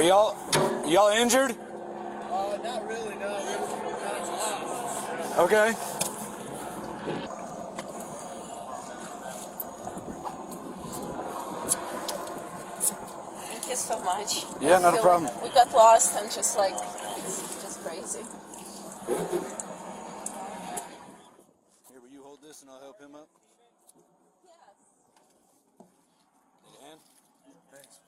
y'all injured? Not really, no. We're kind of lost. Okay. Thank you so much. Yeah, not a problem. We got lost and just like, it's just crazy. Here, will you hold this and I'll help him up? Yes. And? Thanks.